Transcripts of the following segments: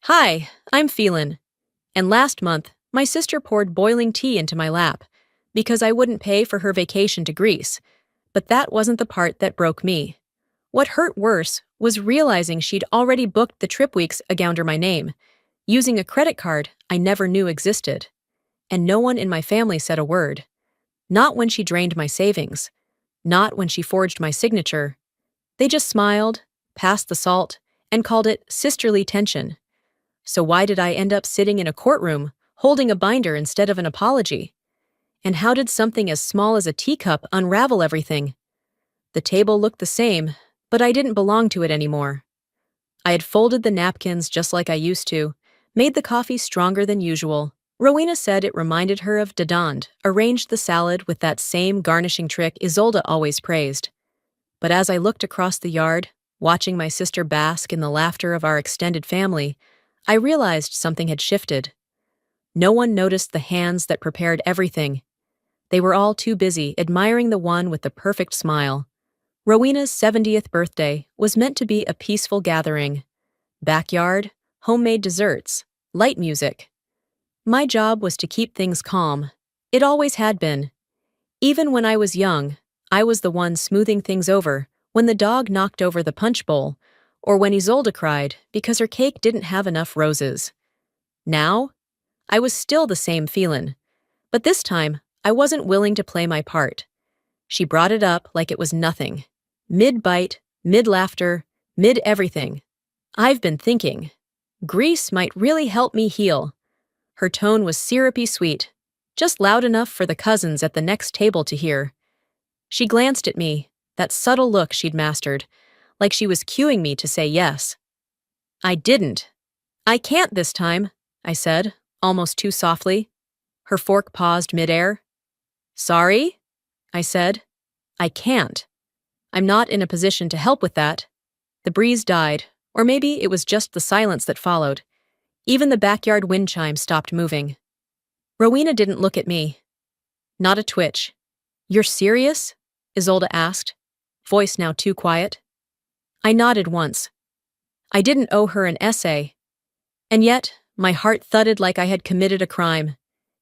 Hi, I'm Phelan. And last month, my sister poured boiling tea into my lap because I wouldn't pay for her vacation to Greece. But that wasn't the part that broke me. What hurt worse was realizing she'd already booked the trip weeks under my name, using a credit card I never knew existed. And no one in my family said a word. Not when she drained my savings. Not when she forged my signature. They just smiled, passed the salt, and called it sisterly tension. So why did I end up sitting in a courtroom, holding a binder instead of an apology? And how did something as small as a teacup unravel everything? The table looked the same, but I didn't belong to it anymore. I had folded the napkins just like I used to, made the coffee stronger than usual. Rowena said it reminded her of Dadand, arranged the salad with that same garnishing trick Isolde always praised. But as I looked across the yard, watching my sister bask in the laughter of our extended family, I realized something had shifted. No one noticed the hands that prepared everything. They were all too busy admiring the one with the perfect smile. Rowena's 70th birthday was meant to be a peaceful gathering. Backyard, homemade desserts, light music. My job was to keep things calm. It always had been. Even when I was young, I was the one smoothing things over when the dog knocked over the punch bowl, or when Isolde cried because her cake didn't have enough roses. Now, I was still the same Phelan, but this time I wasn't willing to play my part. She brought it up like it was nothing. Mid-bite, mid-laughter, mid-everything. I've been thinking. Greece might really help me heal. Her tone was syrupy sweet, just loud enough for the cousins at the next table to hear. She glanced at me, that subtle look she'd mastered, like she was cueing me to say yes. I didn't. I can't this time, I said, almost too softly. Her fork paused midair. Sorry? I said. I can't. I'm not in a position to help with that. The breeze died, or maybe it was just the silence that followed. Even the backyard wind chime stopped moving. Rowena didn't look at me. Not a twitch. You're serious? Isolde asked, voice now too quiet. I nodded once. I didn't owe her an essay. And yet, my heart thudded like I had committed a crime.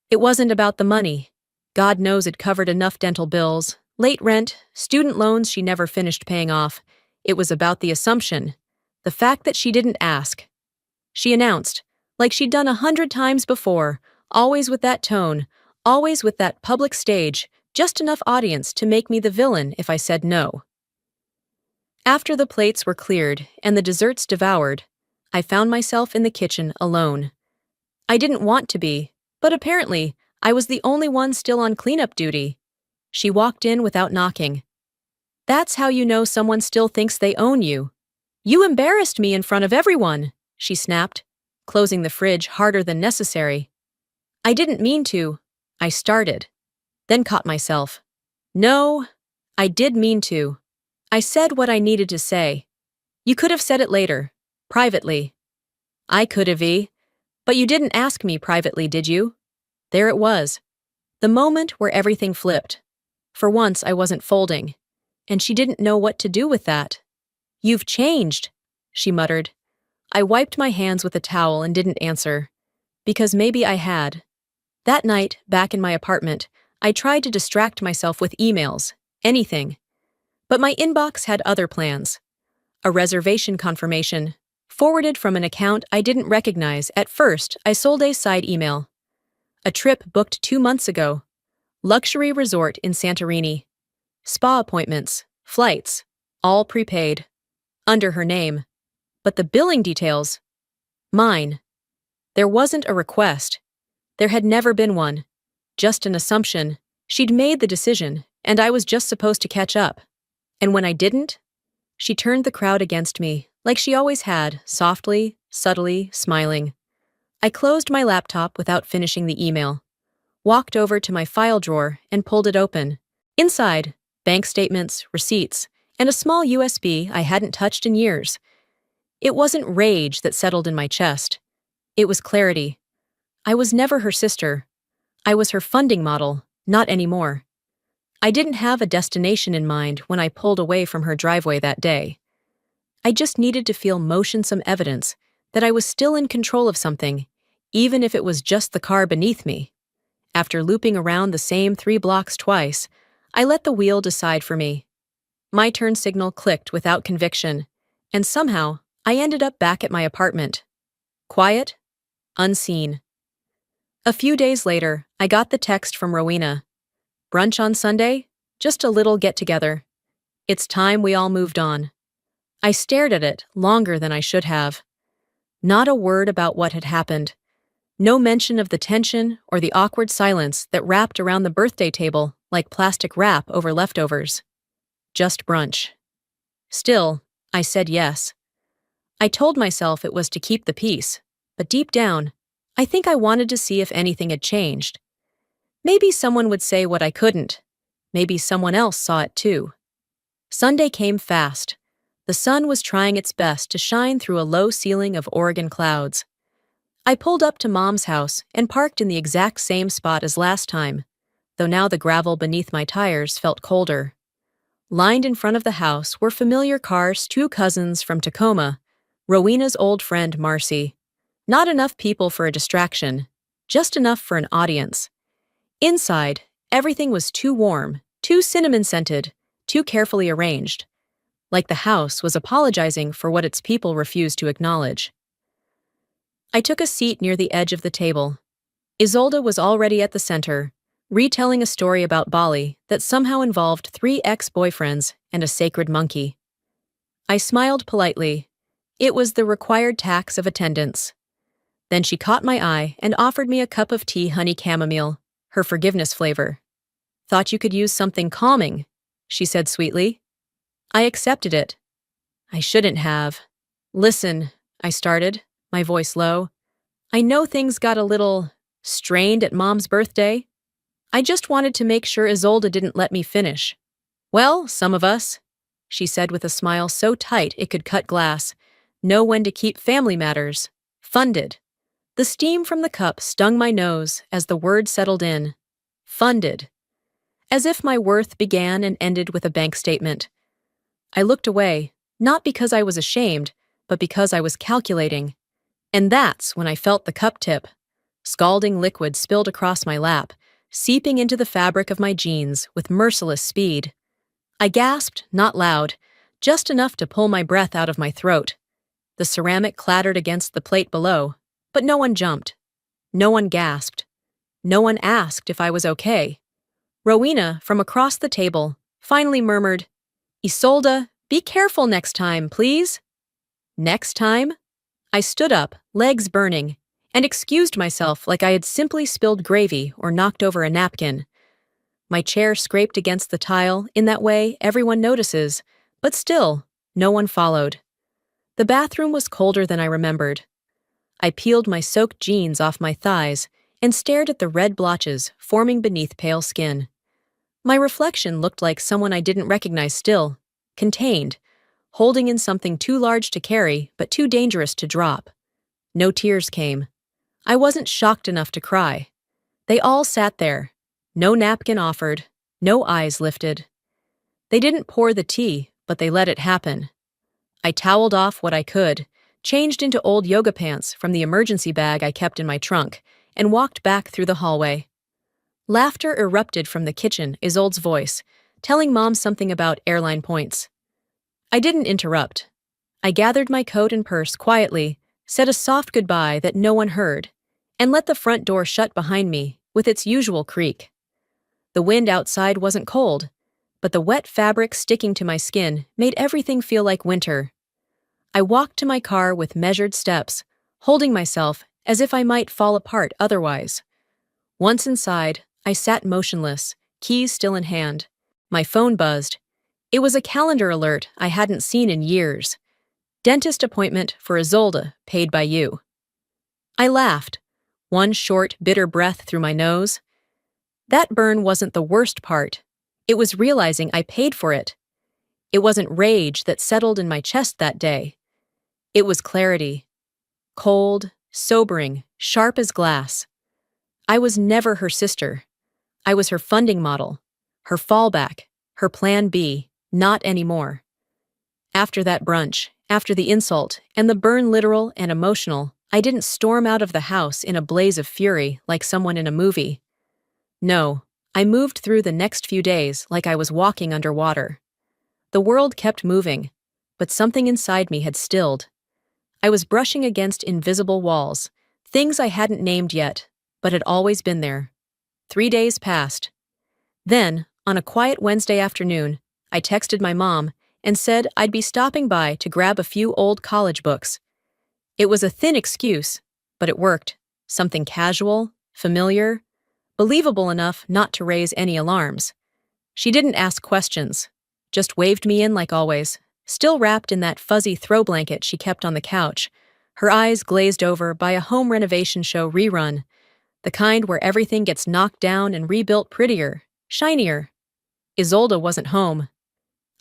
It wasn't about the money. God knows it covered enough dental bills, late rent, student loans she never finished paying off. It was about the assumption, the fact that she didn't ask. She announced, like she'd done 100 times before, always with that tone, always with that public stage, just enough audience to make me the villain if I said no. After the plates were cleared and the desserts devoured, I found myself in the kitchen alone. I didn't want to be, but apparently, I was the only one still on cleanup duty. She walked in without knocking. That's how you know someone still thinks they own you. You embarrassed me in front of everyone, she snapped, closing the fridge harder than necessary. I didn't mean to. I started, then caught myself. No, I did mean to. I said what I needed to say. You could have said it later, privately. I could have, but you didn't ask me privately, did you? There it was. The moment where everything flipped. For once, I wasn't folding, and she didn't know what to do with that. You've changed, she muttered. I wiped my hands with a towel and didn't answer, because maybe I had. That night, back in my apartment, I tried to distract myself with emails, anything. But my inbox had other plans. A reservation confirmation, forwarded from an account I didn't recognize at first. I sold a side email. A trip booked 2 months ago. Luxury resort in Santorini. Spa appointments, flights, all prepaid. Under her name. But the billing details? Mine. There wasn't a request. There had never been one. Just an assumption. She'd made the decision, and I was just supposed to catch up. And when I didn't, she turned the crowd against me, like she always had, softly, subtly, smiling. I closed my laptop without finishing the email, walked over to my file drawer and pulled it open. Inside, bank statements, receipts, and a small USB I hadn't touched in years. It wasn't rage that settled in my chest. It was clarity. I was never her sister. I was her funding model, not anymore. I didn't have a destination in mind when I pulled away from her driveway that day. I just needed to feel motion, some evidence that I was still in control of something, even if it was just the car beneath me. After looping around the same 3 blocks twice, I let the wheel decide for me. My turn signal clicked without conviction, and somehow I ended up back at my apartment. Quiet, unseen. A few days later, I got the text from Rowena. Brunch on Sunday? Just a little get-together. It's time we all moved on. I stared at it longer than I should have. Not a word about what had happened. No mention of the tension or the awkward silence that wrapped around the birthday table like plastic wrap over leftovers. Just brunch. Still, I said yes. I told myself it was to keep the peace, but deep down, I think I wanted to see if anything had changed. Maybe someone would say what I couldn't. Maybe someone else saw it too. Sunday came fast. The sun was trying its best to shine through a low ceiling of Oregon clouds. I pulled up to Mom's house and parked in the exact same spot as last time, though now the gravel beneath my tires felt colder. Lined in front of the house were familiar cars, 2 cousins from Tacoma, Rowena's old friend Marcy. Not enough people for a distraction, just enough for an audience. Inside, everything was too warm, too cinnamon-scented, too carefully arranged, like the house was apologizing for what its people refused to acknowledge. I took a seat near the edge of the table. Isolde was already at the center, retelling a story about Bali that somehow involved 3 ex-boyfriends and a sacred monkey. I smiled politely. It was the required tax of attendance. Then she caught my eye and offered me a cup of tea honey chamomile, her forgiveness flavor. "Thought you could use something calming," she said sweetly. I accepted it. I shouldn't have. "Listen," I started, my voice low. "I know things got a little strained at Mom's birthday. I just wanted to make sure Isolde didn't let me finish." "Well, some of us," she said with a smile so tight it could cut glass, "know when to keep family matters funded." The steam from the cup stung my nose as the word settled in. Funded. As if my worth began and ended with a bank statement. I looked away, not because I was ashamed, but because I was calculating. And that's when I felt the cup tip. Scalding liquid spilled across my lap, seeping into the fabric of my jeans with merciless speed. I gasped, not loud, just enough to pull my breath out of my throat. The ceramic clattered against the plate below, but no one jumped. No one gasped. No one asked if I was okay. Rowena, from across the table, finally murmured, "Isolde, be careful next time, please." Next time? I stood up, legs burning, and excused myself like I had simply spilled gravy or knocked over a napkin. My chair scraped against the tile in that way everyone notices, but still, no one followed. The bathroom was colder than I remembered. I peeled my soaked jeans off my thighs and stared at the red blotches forming beneath pale skin. My reflection looked like someone I didn't recognize still, contained, holding in something too large to carry but too dangerous to drop. No tears came. I wasn't shocked enough to cry. They all sat there. No napkin offered, no eyes lifted. They didn't pour the tea, but they let it happen. I toweled off what I could, changed into old yoga pants from the emergency bag I kept in my trunk, and walked back through the hallway. Laughter erupted from the kitchen, Isolde's voice, telling Mom something about airline points. I didn't interrupt. I gathered my coat and purse quietly, said a soft goodbye that no one heard, and let the front door shut behind me with its usual creak. The wind outside wasn't cold, but the wet fabric sticking to my skin made everything feel like winter. I walked to my car with measured steps, holding myself as if I might fall apart otherwise. Once inside, I sat motionless, keys still in hand. My phone buzzed. It was a calendar alert I hadn't seen in years. Dentist appointment for Isolde, paid by you. I laughed, one short, bitter breath through my nose. That burn wasn't the worst part. It was realizing I paid for it. It wasn't rage that settled in my chest that day. It was clarity. Cold, sobering, sharp as glass. I was never her sister. I was her funding model, her fallback, her plan B, not anymore. After that brunch, After the insult and the burn literal and emotional, I didn't storm out of the house in a blaze of fury like someone in a movie. No, I moved through the next few days like I was walking underwater. The world kept moving, but something inside me had stilled. I was brushing against invisible walls, things I hadn't named yet, but had always been there. 3 days passed. Then, on a quiet Wednesday afternoon, I texted my mom and said I'd be stopping by to grab a few old college books. It was a thin excuse, but it worked. Something casual, familiar, believable enough not to raise any alarms. She didn't ask questions, just waved me in like always, still wrapped in that fuzzy throw blanket she kept on the couch, her eyes glazed over by a home renovation show rerun, the kind where everything gets knocked down and rebuilt prettier, shinier. Isolde wasn't home.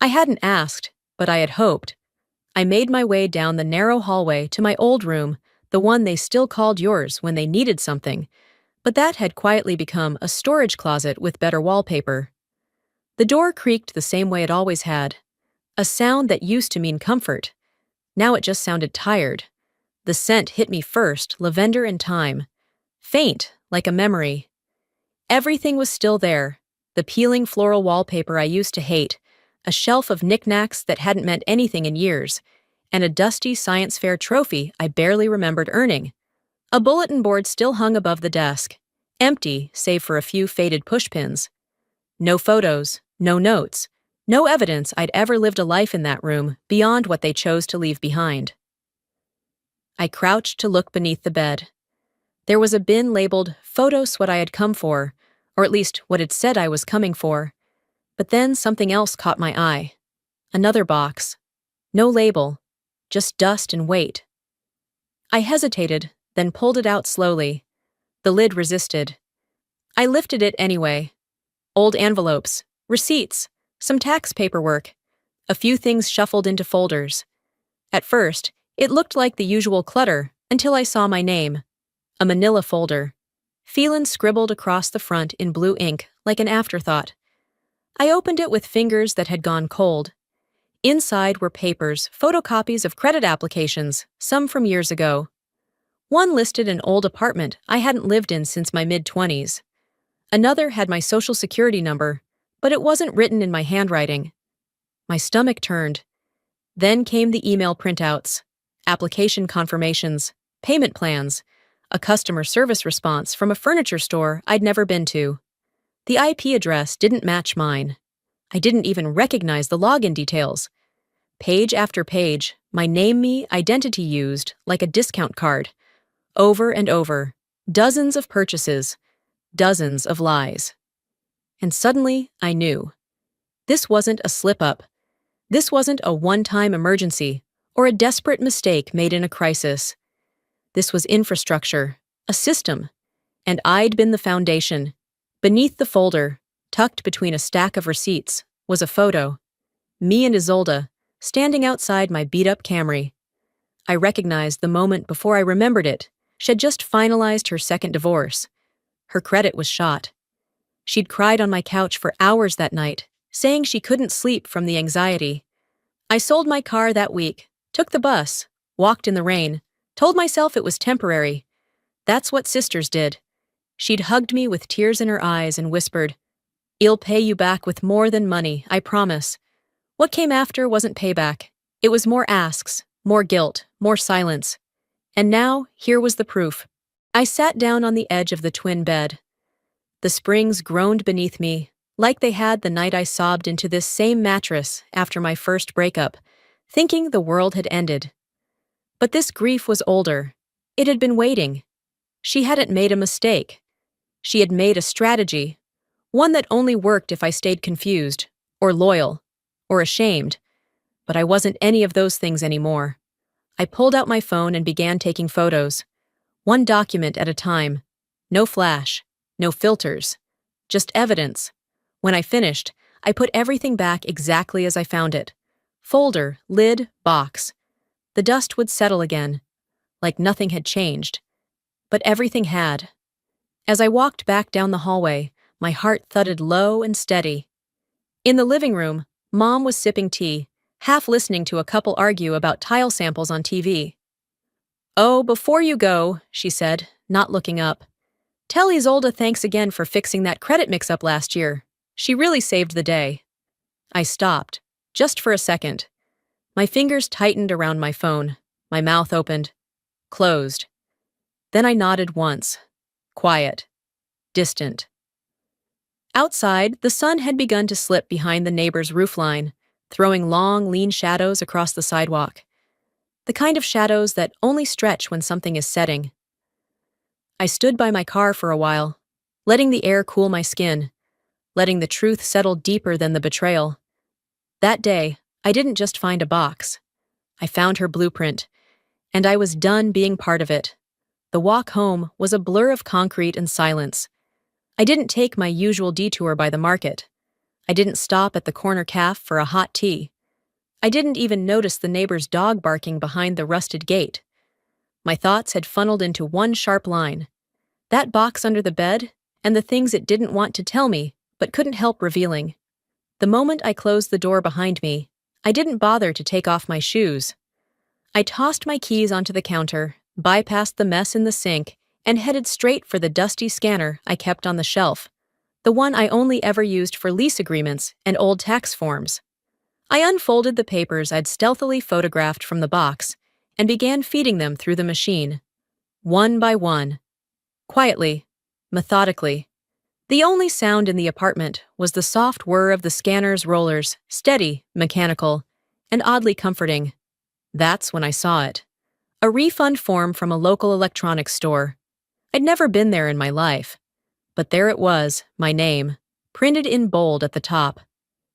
I hadn't asked, but I had hoped. I made my way down the narrow hallway to my old room, the one they still called yours when they needed something, but that had quietly become a storage closet with better wallpaper. The door creaked the same way it always had, a sound that used to mean comfort. Now it just sounded tired. The scent hit me first, lavender and thyme. Faint, like a memory. Everything was still there, the peeling floral wallpaper I used to hate, a shelf of knickknacks that hadn't meant anything in years, and a dusty science fair trophy I barely remembered earning. A bulletin board still hung above the desk, empty save for a few faded pushpins. No photos, no notes, no evidence I'd ever lived a life in that room beyond what they chose to leave behind. I crouched to look beneath the bed. There was a bin labeled "Photos What I Had Come For," or at least what it said I was coming for. But then something else caught my eye. Another box. No label, just dust and weight. I hesitated, then pulled it out slowly. The lid resisted. I lifted it anyway. Old envelopes, receipts, some tax paperwork, a few things shuffled into folders. At first, it looked like the usual clutter until I saw my name. A manila folder. Phelan scribbled across the front in blue ink like an afterthought. I opened it with fingers that had gone cold. Inside were papers, photocopies of credit applications, some from years ago. One listed an old apartment I hadn't lived in since my mid-20s. Another had my social security number, but it wasn't written in my handwriting. My stomach turned. Then came the email printouts, application confirmations, payment plans, a customer service response from a furniture store I'd never been to. The IP address didn't match mine. I didn't even recognize the login details. Page after page, my name-me identity used like a discount card. Over and over, dozens of purchases, dozens of lies. And suddenly, I knew. This wasn't a slip-up. This wasn't a one-time emergency or a desperate mistake made in a crisis. This was infrastructure, a system, and I'd been the foundation. Beneath the folder, tucked between a stack of receipts, was a photo. Me and Isolde, standing outside my beat-up Camry. I recognized the moment before I remembered it. She'd just finalized her second divorce. Her credit was shot. She'd cried on my couch for hours that night, saying she couldn't sleep from the anxiety. I sold my car that week, took the bus, walked in the rain, told myself it was temporary. That's what sisters did. She'd hugged me with tears in her eyes and whispered, "I'll pay you back with more than money, I promise." What came after wasn't payback. It was more asks, more guilt, more silence. And now, here was the proof. I sat down on the edge of the twin bed. The springs groaned beneath me, like they had the night I sobbed into this same mattress after my first breakup, thinking the world had ended. But this grief was older. It had been waiting. She hadn't made a mistake. She had made a strategy, one that only worked if I stayed confused, or loyal, or ashamed. But I wasn't any of those things anymore. I pulled out my phone and began taking photos, one document at a time. No flash, no filters, just evidence. When I finished, I put everything back exactly as I found it. Folder, lid, box. The dust would settle again, like nothing had changed. But everything had. As I walked back down the hallway, my heart thudded low and steady. In the living room, Mom was sipping tea, half listening to a couple argue about tile samples on TV. "Oh, before you go," she said, not looking up, "tell Isolde thanks again for fixing that credit mix-up last year. She really saved the day." I stopped, just for a second. My fingers tightened around my phone. My mouth opened, closed. Then I nodded once. Quiet. Distant. Outside, the sun had begun to slip behind the neighbor's roofline, throwing long, lean shadows across the sidewalk. The kind of shadows that only stretch when something is setting. I stood by my car for a while, letting the air cool my skin, letting the truth settle deeper than the betrayal. That day, I didn't just find a box. I found her blueprint, and I was done being part of it. The walk home was a blur of concrete and silence. I didn't take my usual detour by the market. I didn't stop at the corner cafe for a hot tea. I didn't even notice the neighbor's dog barking behind the rusted gate. My thoughts had funneled into one sharp line. That box under the bed, and the things it didn't want to tell me, but couldn't help revealing. The moment I closed the door behind me, I didn't bother to take off my shoes. I tossed my keys onto the counter, bypassed the mess in the sink, and headed straight for the dusty scanner I kept on the shelf, the one I only ever used for lease agreements and old tax forms. I unfolded the papers I'd stealthily photographed from the box and began feeding them through the machine, one by one, quietly, methodically. The only sound in the apartment was the soft whir of the scanner's rollers, steady, mechanical, and oddly comforting. That's when I saw it. A refund form from a local electronics store. I'd never been there in my life. But there it was, my name, printed in bold at the top.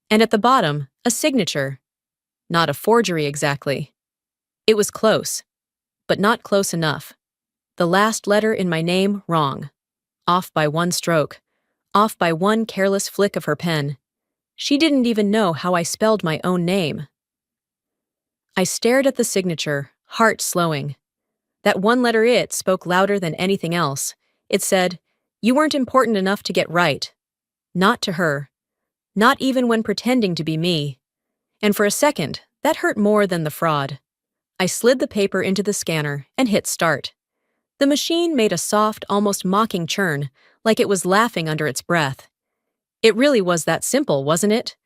And at the bottom, a signature. Not a forgery exactly. It was close, but not close enough. The last letter in my name wrong. Off by one stroke. Off by one careless flick of her pen. She didn't even know how I spelled my own name. I stared at the signature, heart slowing. That one-letter "it" spoke louder than anything else. It said, "You weren't important enough to get right." Not to her. Not even when pretending to be me. And for a second, that hurt more than the fraud. I slid the paper into the scanner and hit start. The machine made a soft, almost mocking churn, like it was laughing under its breath. It really was that simple, wasn't it?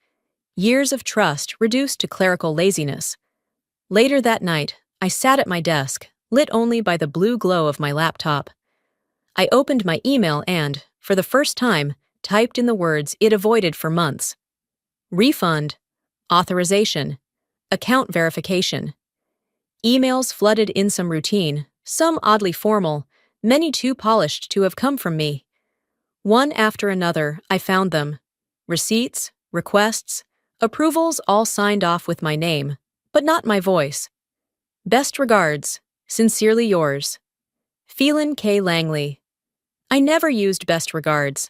Years of trust reduced to clerical laziness. Later that night, I sat at my desk, lit only by the blue glow of my laptop. I opened my email and, for the first time, typed in the words it avoided for months. Refund, authorization, account verification. Emails flooded in some routine, some oddly formal, many too polished to have come from me. One after another, I found them. Receipts, requests, approvals all signed off with my name, but not my voice. Best regards, sincerely yours. Phelan K. Langley. I never used best regards.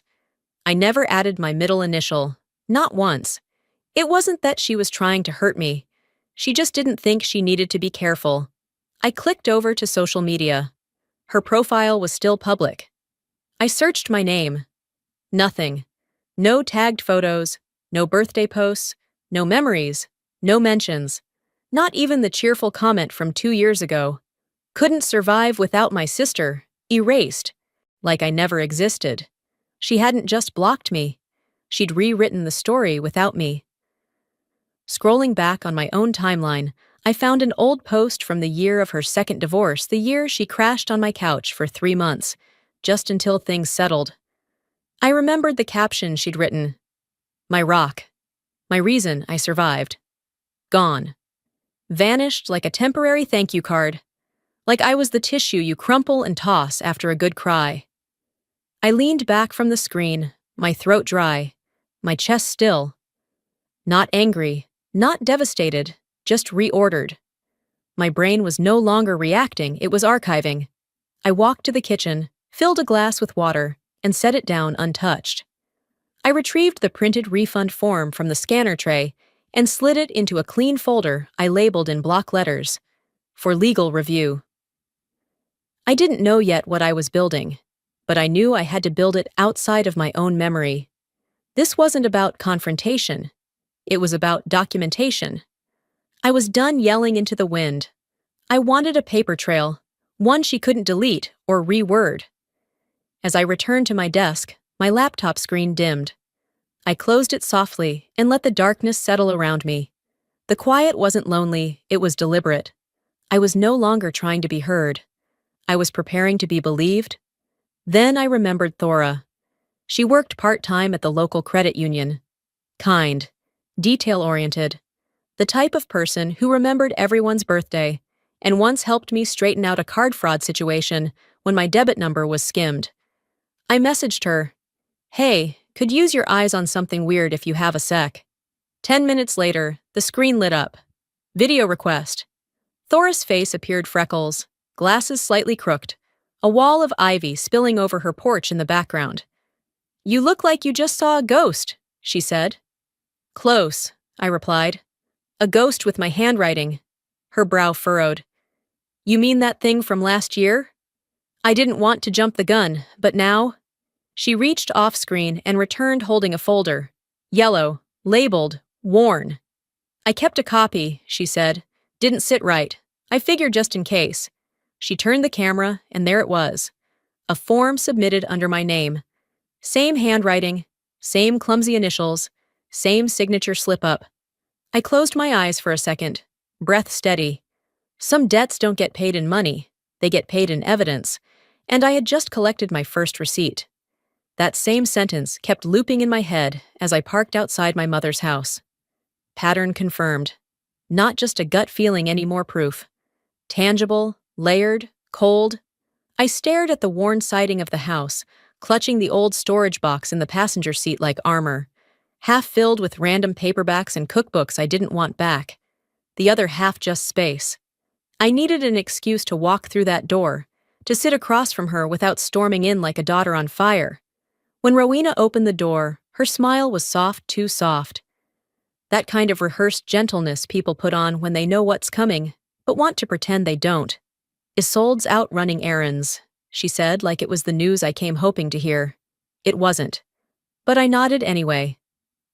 I never added my middle initial, not once. It wasn't that she was trying to hurt me. She just didn't think she needed to be careful. I clicked over to social media. Her profile was still public. I searched my name. Nothing. No tagged photos, no birthday posts, no memories, no mentions. Not even the cheerful comment from 2 years ago. Couldn't survive without my sister, erased, like I never existed. She hadn't just blocked me. She'd rewritten the story without me. Scrolling back on my own timeline, I found an old post from the year of her second divorce, the year she crashed on my couch for 3 months, just until things settled. I remembered the caption she'd written, "My rock. My reason I survived. Gone. Vanished like a temporary thank you card. Like I was the tissue you crumple and toss after a good cry." I leaned back from the screen, my throat dry, my chest still. Not angry, not devastated, just reordered. My brain was no longer reacting, it was archiving. I walked to the kitchen, filled a glass with water, and set it down untouched. I retrieved the printed refund form from the scanner tray and slid it into a clean folder I labeled in block letters, for legal review. I didn't know yet what I was building, but I knew I had to build it outside of my own memory. This wasn't about confrontation. It was about documentation. I was done yelling into the wind. I wanted a paper trail, one she couldn't delete or reword. As I returned to my desk, my laptop screen dimmed. I closed it softly and let the darkness settle around me. The quiet wasn't lonely, it was deliberate. I was no longer trying to be heard. I was preparing to be believed. Then I remembered Thora. She worked part-time at the local credit union. Kind, detail-oriented, the type of person who remembered everyone's birthday and once helped me straighten out a card fraud situation when my debit number was skimmed. I messaged her, "Hey, could use your eyes on something weird if you have a sec." 10 minutes later, the screen lit up. Video request. Thora's face appeared freckles, glasses slightly crooked, a wall of ivy spilling over her porch in the background. "You look like you just saw a ghost," she said. "Close," I replied. "A ghost with my handwriting." Her brow furrowed. "You mean that thing from last year?" I didn't want to jump the gun, but now... She reached off-screen and returned holding a folder. Yellow, labeled, worn. "I kept a copy," she said. "Didn't sit right. I figured just in case." She turned the camera, and there it was. A form submitted under my name. Same handwriting, same clumsy initials, same signature slip-up. I closed my eyes for a second, breath steady. Some debts don't get paid in money, they get paid in evidence, and I had just collected my first receipt. That same sentence kept looping in my head as I parked outside my mother's house. Pattern confirmed. Not just a gut feeling, any more proof. Tangible, layered, cold. I stared at the worn siding of the house, clutching the old storage box in the passenger seat like armor, half filled with random paperbacks and cookbooks I didn't want back, the other half just space. I needed an excuse to walk through that door, to sit across from her without storming in like a daughter on fire. When Rowena opened the door, her smile was soft, too soft. That kind of rehearsed gentleness people put on when they know what's coming, but want to pretend they don't. "Isolde's out running errands," she said like it was the news I came hoping to hear. It wasn't. But I nodded anyway.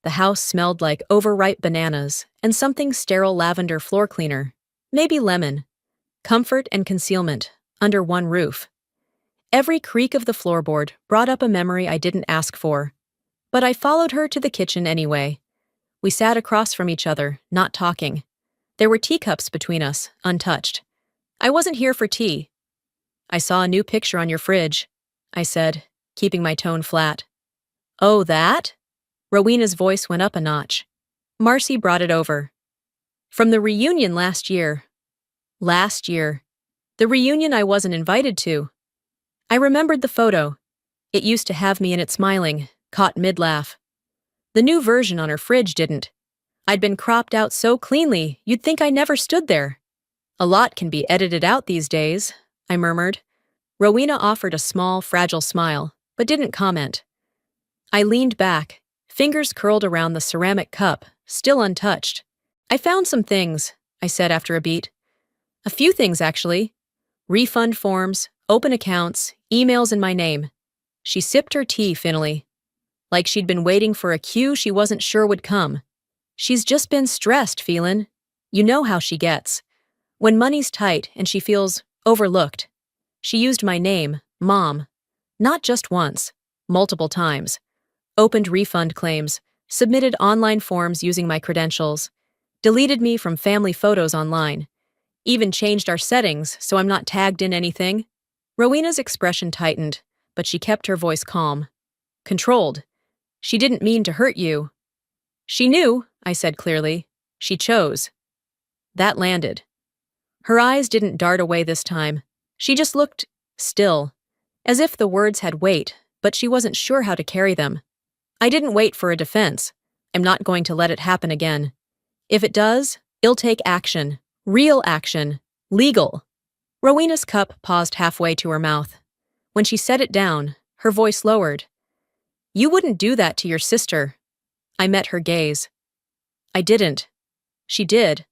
The house smelled like overripe bananas and something sterile lavender floor cleaner, maybe lemon. Comfort and concealment, under one roof. Every creak of the floorboard brought up a memory I didn't ask for. But I followed her to the kitchen anyway. We sat across from each other, not talking. There were teacups between us, untouched. "I wasn't here for tea." "I saw a new picture on your fridge," I said, keeping my tone flat. "Oh, that?" Rowena's voice went up a notch. "Marcy brought it over. From the reunion last year." Last year. The reunion I wasn't invited to. I remembered the photo. It used to have me in it smiling, caught mid-laugh. The new version on her fridge didn't. I'd been cropped out so cleanly, you'd think I never stood there. "A lot can be edited out these days," I murmured. Rowena offered a small, fragile smile, but didn't comment. I leaned back, fingers curled around the ceramic cup, still untouched. "I found some things," I said after a beat. "A few things, actually. Refund forms, open accounts, emails in my name." She sipped her tea finnily, like she'd been waiting for a cue she wasn't sure would come. "She's just been stressed, Phelan. You know how she gets. When money's tight and she feels overlooked." She used my name, Mom. Not just once, multiple times. Opened refund claims, submitted online forms using my credentials, deleted me from family photos online, even changed our settings so I'm not tagged in anything. Rowena's expression tightened, but she kept her voice calm. Controlled. "She didn't mean to hurt you." "She knew," I said clearly. "She chose." That landed. Her eyes didn't dart away this time. She just looked still, as if the words had weight, but she wasn't sure how to carry them. I didn't wait for a defense. I'm not going to let it happen again. If it does, I'll take action. Real action. Legal. Rowena's cup paused halfway to her mouth. When she set it down, her voice lowered. "You wouldn't do that to your sister." I met her gaze. "I didn't." She did.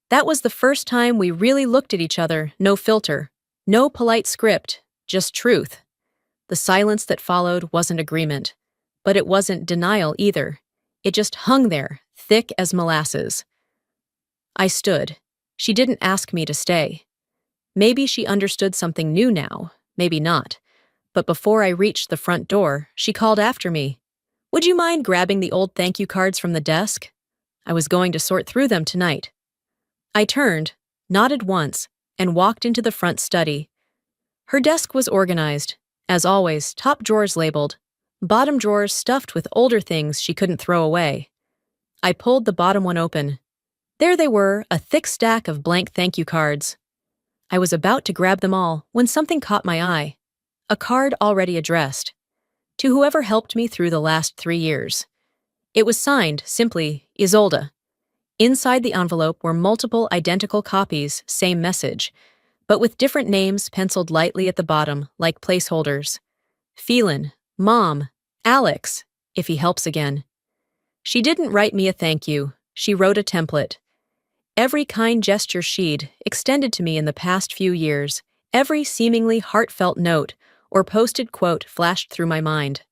That was the first time we really looked at each other, no filter, no polite script, just truth. The silence that followed wasn't agreement, but it wasn't denial either. It just hung there, thick as molasses. I stood. She didn't ask me to stay. Maybe she understood something new now, maybe not. But before I reached the front door, she called after me. Would you mind grabbing the old thank you cards from the desk? I was going to sort through them tonight. I turned, nodded once, and walked into the front study. Her desk was organized, as always, top drawers labeled, bottom drawers stuffed with older things she couldn't throw away. I pulled the bottom one open. There they were, a thick stack of blank thank you cards. I was about to grab them all when something caught my eye. A card already addressed. To whoever helped me through the last 3 years. It was signed, simply, Isolde. Inside the envelope were multiple identical copies, same message, but with different names penciled lightly at the bottom, like placeholders. Phelan, Mom, Alex, if he helps again. She didn't write me a thank you. She wrote a template. Every kind gesture she'd extended to me in the past few years, every seemingly heartfelt note or posted quote flashed through my mind.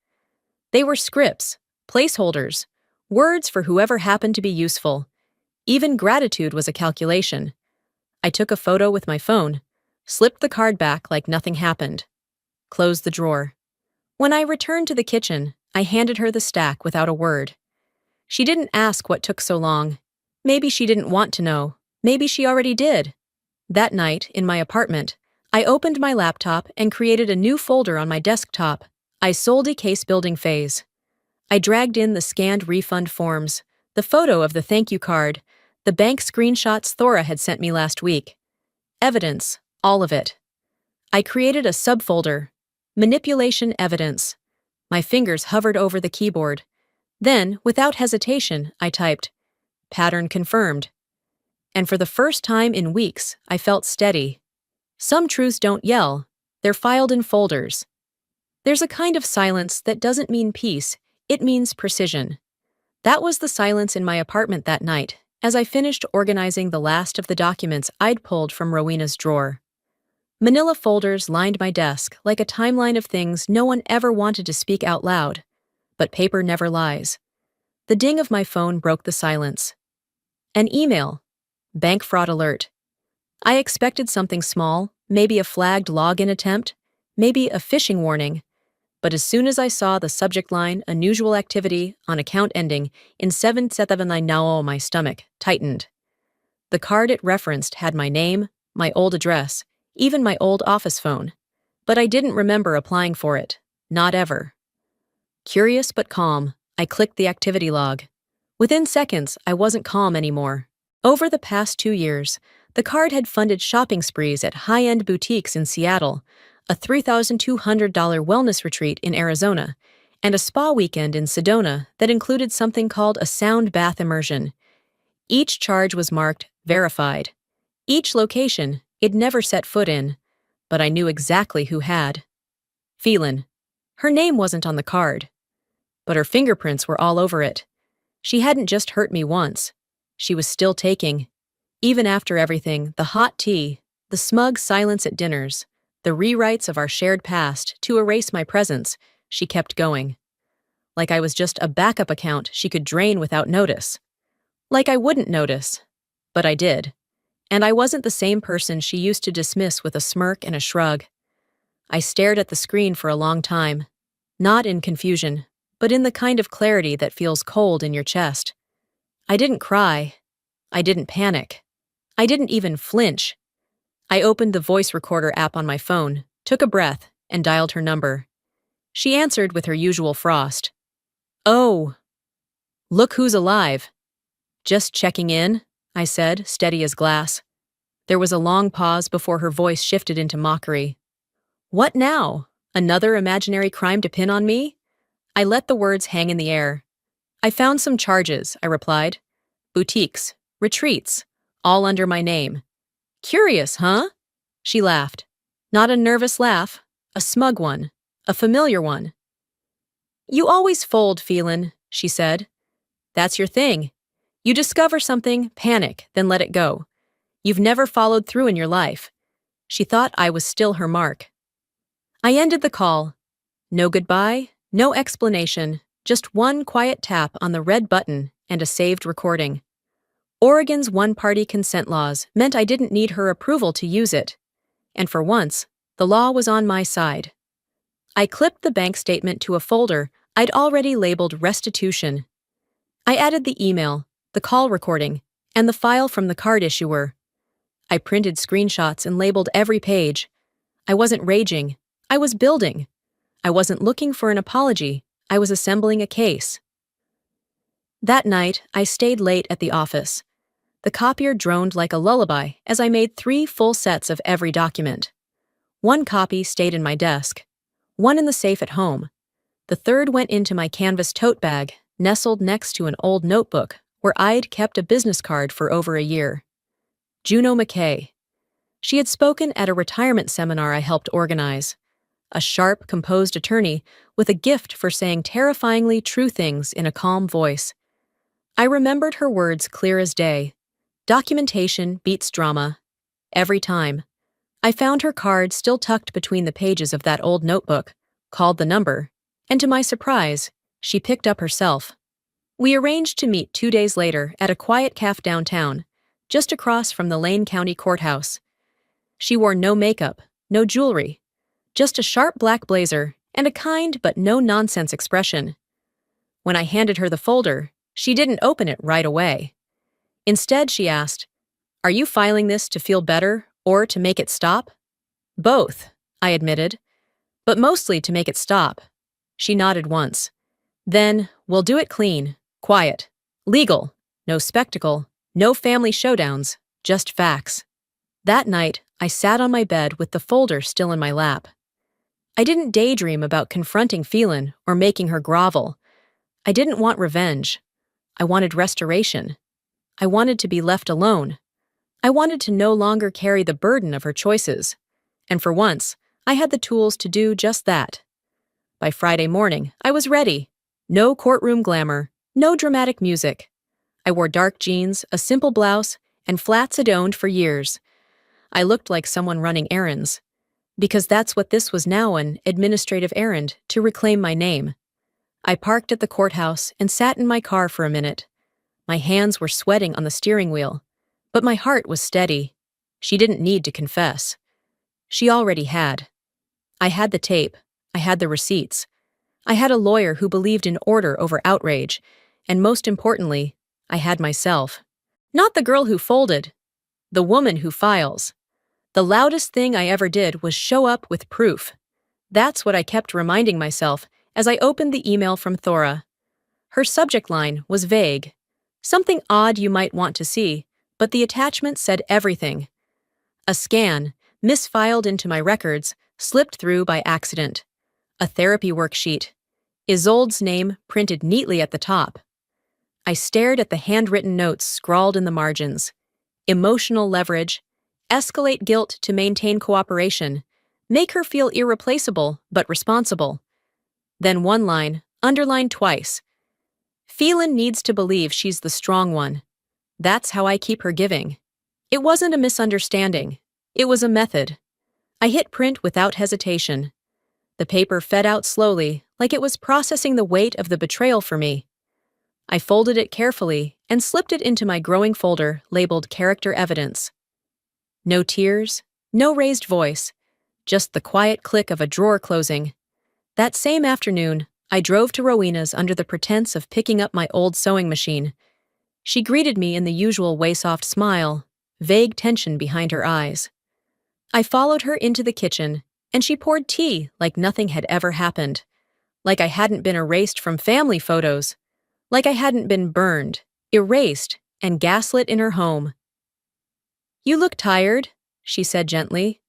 They were scripts, placeholders, words for whoever happened to be useful. Even gratitude was a calculation. I took a photo with my phone, slipped the card back like nothing happened. Closed the drawer. When I returned to the kitchen, I handed her the stack without a word. She didn't ask what took so long. Maybe she didn't want to know. Maybe she already did. That night, in my apartment, I opened my laptop and created a new folder on my desktop, Isolde Case Building Phase. I dragged in the scanned refund forms, the photo of the thank you card, the bank screenshots Thora had sent me last week. Evidence, all of it. I created a subfolder, Manipulation Evidence. My fingers hovered over the keyboard. Then, without hesitation, I typed, Pattern confirmed. And for the first time in weeks, I felt steady. Some truths don't yell. They're filed in folders. There's a kind of silence that doesn't mean peace, it means precision. That was the silence in my apartment that night, as I finished organizing the last of the documents I'd pulled from Rowena's drawer. Manila folders lined my desk like a timeline of things no one ever wanted to speak out loud. But paper never lies. The ding of my phone broke the silence. An email. Bank fraud alert. I expected something small, maybe a flagged login attempt, maybe a phishing warning. But as soon as I saw the subject line, unusual activity, on account ending in 779, my stomach tightened. The card it referenced had my name, my old address, even my old office phone. But I didn't remember applying for it. Not ever. Curious but calm, I clicked the activity log. Within seconds, I wasn't calm anymore. Over the past 2 years, the card had funded shopping sprees at high-end boutiques in Seattle, a $3,200 wellness retreat in Arizona, and a spa weekend in Sedona that included something called a sound bath immersion. Each charge was marked verified. Each location, it'd never set foot in, but I knew exactly who had. Phelan. Her name wasn't on the card, but her fingerprints were all over it. She hadn't just hurt me once. She was still taking. Even after everything, the hot tea, the smug silence at dinners, the rewrites of our shared past to erase my presence, she kept going. Like I was just a backup account she could drain without notice. Like I wouldn't notice. But I did. And I wasn't the same person she used to dismiss with a smirk and a shrug. I stared at the screen for a long time. Not in confusion, but in the kind of clarity that feels cold in your chest. I didn't cry. I didn't panic. I didn't even flinch. I opened the voice recorder app on my phone, took a breath, and dialed her number. She answered with her usual frost. Oh, look who's alive. Just checking in, I said, steady as glass. There was a long pause before her voice shifted into mockery. What now? Another imaginary crime to pin on me? I let the words hang in the air. I found some charges, I replied. Boutiques, retreats, all under my name. Curious, huh? She laughed. Not a nervous laugh, a smug one, a familiar one. You always fold, Phelan, she said. That's your thing. You discover something, panic, then let it go. You've never followed through in your life. She thought I was still her mark. I ended the call. No goodbye, no explanation, just one quiet tap on the red button and a saved recording. Oregon's one-party consent laws meant I didn't need her approval to use it, and for once, the law was on my side. I clipped the bank statement to a folder I'd already labeled restitution. I added the email, the call recording, and the file from the card issuer. I printed screenshots and labeled every page. I wasn't raging. I was building. I wasn't looking for an apology. I was assembling a case. That night, I stayed late at the office. The copier droned like a lullaby as I made 3 full sets of every document. 1 copy stayed in my desk, 1 in the safe at home. The 3rd went into my canvas tote bag, nestled next to an old notebook where I'd kept a business card for over a year. Juno McKay. She had spoken at a retirement seminar I helped organize. A sharp, composed attorney with a gift for saying terrifyingly true things in a calm voice. I remembered her words clear as day. Documentation beats drama. Every time. I found her card still tucked between the pages of that old notebook, called the number, and to my surprise, she picked up herself. We arranged to meet 2 days later at a quiet cafe downtown, just across from the Lane County Courthouse. She wore no makeup, no jewelry, just a sharp black blazer and a kind but no-nonsense expression. When I handed her the folder, she didn't open it right away. Instead, she asked, "Are you filing this to feel better or to make it stop?" "Both," I admitted, "but mostly to make it stop." She nodded once. "Then, we'll do it clean, quiet, legal, no spectacle, no family showdowns, just facts." That night, I sat on my bed with the folder still in my lap. I didn't daydream about confronting Phelan or making her grovel. I didn't want revenge. I wanted restoration. I wanted to be left alone. I wanted to no longer carry the burden of her choices. And for once, I had the tools to do just that. By Friday morning, I was ready. No courtroom glamour, no dramatic music. I wore dark jeans, a simple blouse, and flats I'd owned for years. I looked like someone running errands. Because that's what this was now, an administrative errand to reclaim my name. I parked at the courthouse and sat in my car for a minute. My hands were sweating on the steering wheel, but my heart was steady. She didn't need to confess. She already had. I had the tape. I had the receipts. I had a lawyer who believed in order over outrage, and most importantly, I had myself. Not the girl who folded, the woman who files. The loudest thing I ever did was show up with proof. That's what I kept reminding myself as I opened the email from Thora. Her subject line was vague. Something odd you might want to see, but the attachment said everything. A scan, misfiled into my records, slipped through by accident. A therapy worksheet. Isolde's name printed neatly at the top. I stared at the handwritten notes scrawled in the margins. Emotional leverage. Escalate guilt to maintain cooperation. Make her feel irreplaceable but responsible. Then one line, underlined twice. Phelan needs to believe she's the strong one. That's how I keep her giving. It wasn't a misunderstanding. It was a method. I hit print without hesitation. The paper fed out slowly, like it was processing the weight of the betrayal for me. I folded it carefully and slipped it into my growing folder labeled Character Evidence. No tears, no raised voice, just the quiet click of a drawer closing. That same afternoon, I drove to Rowena's under the pretense of picking up my old sewing machine. She greeted me in the usual way-soft smile, vague tension behind her eyes. I followed her into the kitchen, and she poured tea like nothing had ever happened. Like I hadn't been erased from family photos. Like I hadn't been burned, erased, and gaslit in her home. "You look tired," she said gently.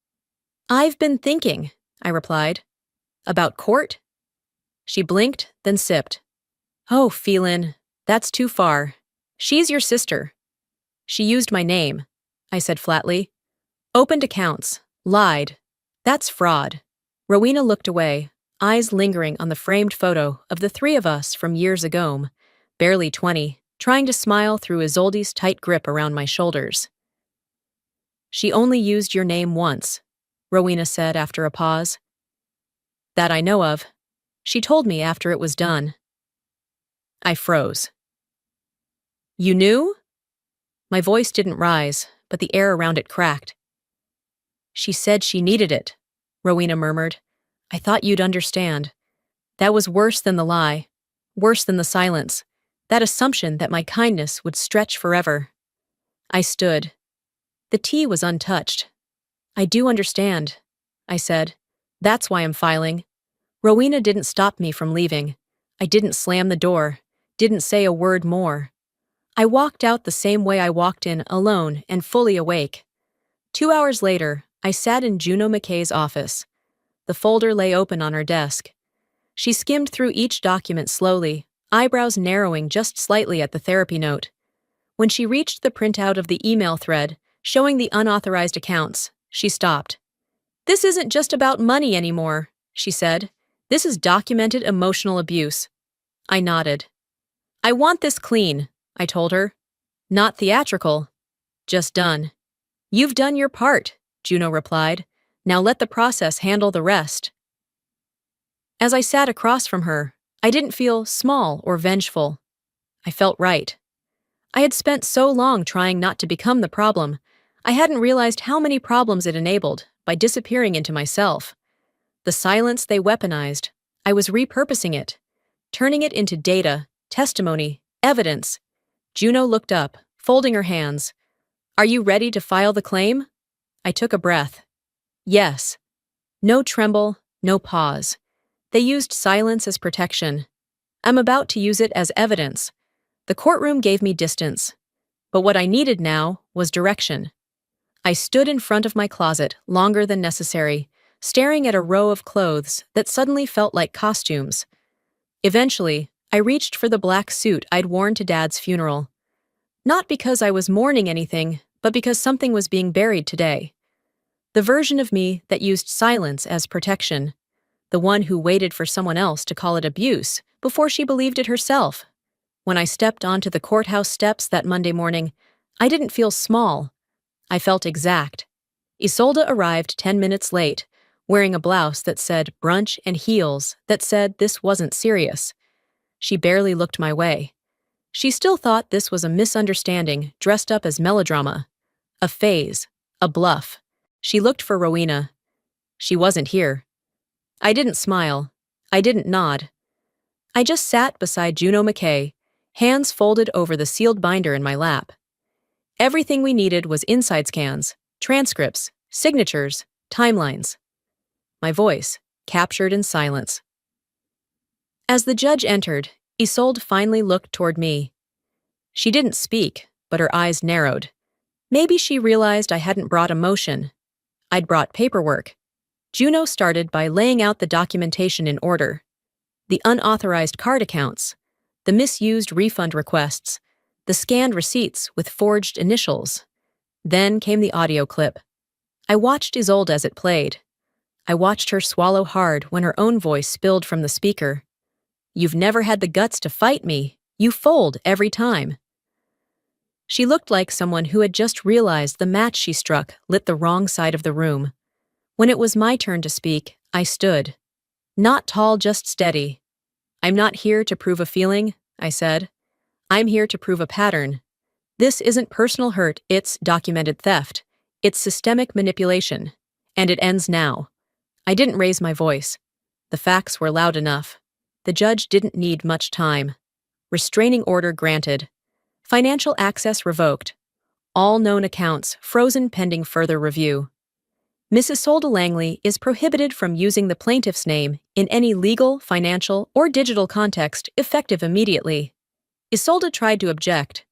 "I've been thinking," I replied. "About court?" She blinked, then sipped. "Oh, Phelan, that's too far. She's your sister." "She used my name," I said flatly. "Opened accounts, lied. That's fraud." Rowena looked away, eyes lingering on the framed photo of the 3 of us from years ago, barely 20, trying to smile through Isolde's tight grip around my shoulders. "She only used your name once," Rowena said after a pause. "That I know of. She told me after it was done." I froze. "You knew?" My voice didn't rise, but the air around it cracked. She said she needed it, Rowena murmured. I thought you'd understand. That was worse than the lie, worse than the silence, that assumption that my kindness would stretch forever. I stood. The tea was untouched. I do understand, I said. That's why I'm filing. Rowena didn't stop me from leaving. I didn't slam the door, didn't say a word more. I walked out the same way I walked in, alone and fully awake. 2 hours later, I sat in Juno McKay's office. The folder lay open on her desk. She skimmed through each document slowly, eyebrows narrowing just slightly at the therapy note. When she reached the printout of the email thread, showing the unauthorized accounts, she stopped. This isn't just about money anymore, she said. This is documented emotional abuse. I nodded. I want this clean, I told her. Not theatrical. Just done. You've done your part, Juno replied. Now let the process handle the rest. As I sat across from her, I didn't feel small or vengeful. I felt right. I had spent so long trying not to become the problem, I hadn't realized how many problems it enabled by disappearing into myself. The silence they weaponized, I was repurposing it, turning it into data, testimony, evidence. Juno looked up, folding her hands. Are you ready to file the claim? I took a breath. Yes. No tremble, no pause. They used silence as protection. I'm about to use it as evidence. The courtroom gave me distance. But what I needed now was direction. I stood in front of my closet longer than necessary, staring at a row of clothes that suddenly felt like costumes. Eventually, I reached for the black suit I'd worn to Dad's funeral. Not because I was mourning anything, but because something was being buried today. The version of me that used silence as protection. The one who waited for someone else to call it abuse before she believed it herself. When I stepped onto the courthouse steps that Monday morning, I didn't feel small. I felt exact. Isolde arrived 10 minutes late, wearing a blouse that said brunch and heels that said this wasn't serious. She barely looked my way. She still thought this was a misunderstanding dressed up as melodrama. A phase. A bluff. She looked for Rowena. She wasn't here. I didn't smile. I didn't nod. I just sat beside Juno McKay, hands folded over the sealed binder in my lap. Everything we needed was inside scans, transcripts, signatures, timelines. My voice, captured in silence. As the judge entered, Isolde finally looked toward me. She didn't speak, but her eyes narrowed. Maybe she realized I hadn't brought emotion. I'd brought paperwork. Juno started by laying out the documentation in order. The unauthorized card accounts, the misused refund requests, the scanned receipts with forged initials. Then came the audio clip. I watched Isolde as it played. I watched her swallow hard when her own voice spilled from the speaker. You've never had the guts to fight me. You fold every time. She looked like someone who had just realized the match she struck lit the wrong side of the room. When it was my turn to speak, I stood. Not tall, just steady. I'm not here to prove a feeling, I said. I'm here to prove a pattern. This isn't personal hurt, it's documented theft. It's systemic manipulation. And it ends now. I didn't raise my voice. The facts were loud enough. The judge didn't need much time. Restraining order granted. Financial access revoked. All known accounts frozen pending further review. Mrs. Isolde Langley is prohibited from using the plaintiff's name in any legal, financial, or digital context effective immediately. Isolde tried to object.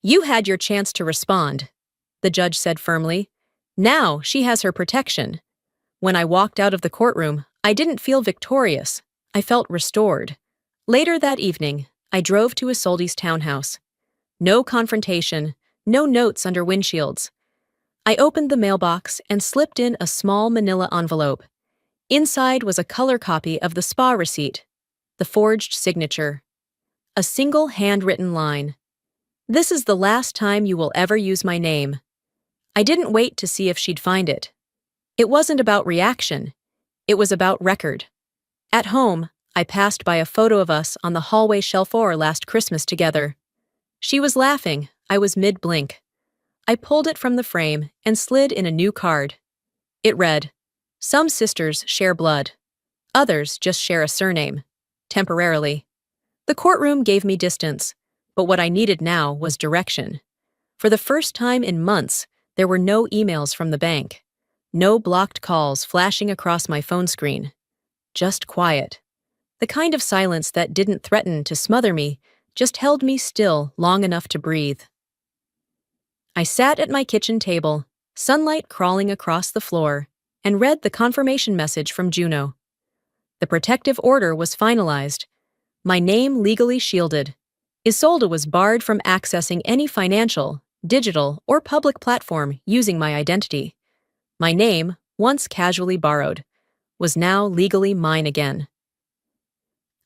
You had your chance to respond, the judge said firmly. Now she has her protection. When I walked out of the courtroom, I didn't feel victorious. I felt restored. Later that evening, I drove to Isolde's townhouse. No confrontation, no notes under windshields. I opened the mailbox and slipped in a small manila envelope. Inside was a color copy of the spa receipt, the forged signature. A single handwritten line. This is the last time you will ever use my name. I didn't wait to see if she'd find it. It wasn't about reaction. It was about record. At home, I passed by a photo of us on the hallway shelf last Christmas together. She was laughing. I was mid-blink. I pulled it from the frame and slid in a new card. It read, "Some sisters share blood. Others just share a surname. Temporarily." The courtroom gave me distance, but what I needed now was direction. For the first time in months, there were no emails from the bank. No blocked calls flashing across my phone screen. Just quiet. The kind of silence that didn't threaten to smother me, just held me still long enough to breathe. I sat at my kitchen table, sunlight crawling across the floor, and read the confirmation message from Juno. The protective order was finalized. My name legally shielded. Isolde was barred from accessing any financial, digital, or public platform using my identity. My name, once casually borrowed, was now legally mine again.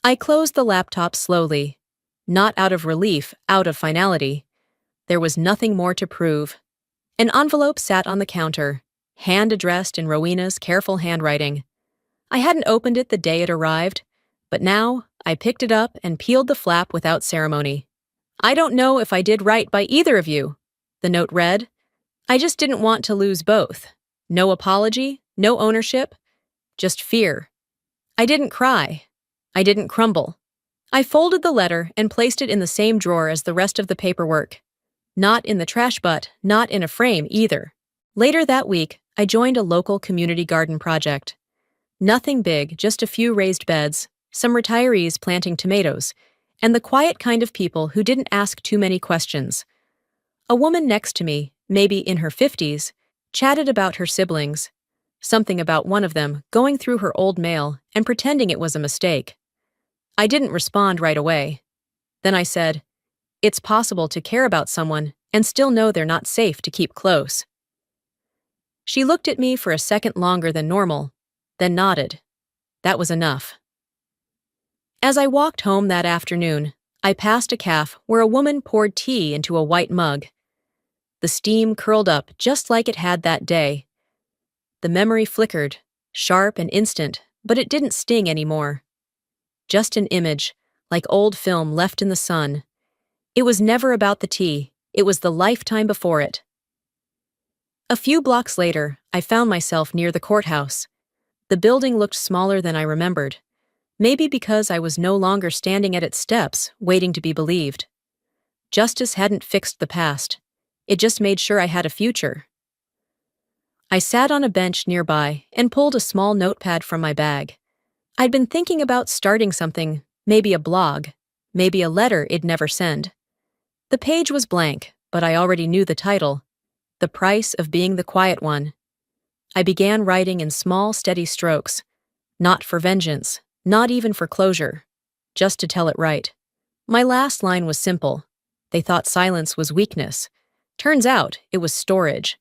I closed the laptop slowly, not out of relief, out of finality. There was nothing more to prove. An envelope sat on the counter, hand addressed in Rowena's careful handwriting. I hadn't opened it the day it arrived, but now I picked it up and peeled the flap without ceremony. "I don't know if I did right by either of you," the note read. "I just didn't want to lose both. No apology, no ownership, just fear." I didn't cry. I didn't crumble. I folded the letter and placed it in the same drawer as the rest of the paperwork. Not in the trash butt, not in a frame either. Later that week, I joined a local community garden project. Nothing big, just a few raised beds, some retirees planting tomatoes, and the quiet kind of people who didn't ask too many questions. A woman next to me, maybe in her 50s, chatted about her siblings. Something about one of them going through her old mail and pretending it was a mistake. I didn't respond right away. Then I said, "It's possible to care about someone and still know they're not safe to keep close." She looked at me for a second longer than normal, then nodded. That was enough. As I walked home that afternoon, I passed a cafe where a woman poured tea into a white mug. The steam curled up just like it had that day. The memory flickered, sharp and instant, but it didn't sting anymore. Just an image, like old film left in the sun. It was never about the tea, it was the lifetime before it. A few blocks later, I found myself near the courthouse. The building looked smaller than I remembered. Maybe because I was no longer standing at its steps, waiting to be believed. Justice hadn't fixed the past. It just made sure I had a future. I sat on a bench nearby and pulled a small notepad from my bag. I'd been thinking about starting something, maybe a blog, maybe a letter I'd never send. The page was blank, but I already knew the title, "The Price of Being the Quiet One." I began writing in small, steady strokes, not for vengeance, not even for closure, just to tell it right. My last line was simple. They thought silence was weakness. Turns out it was storage.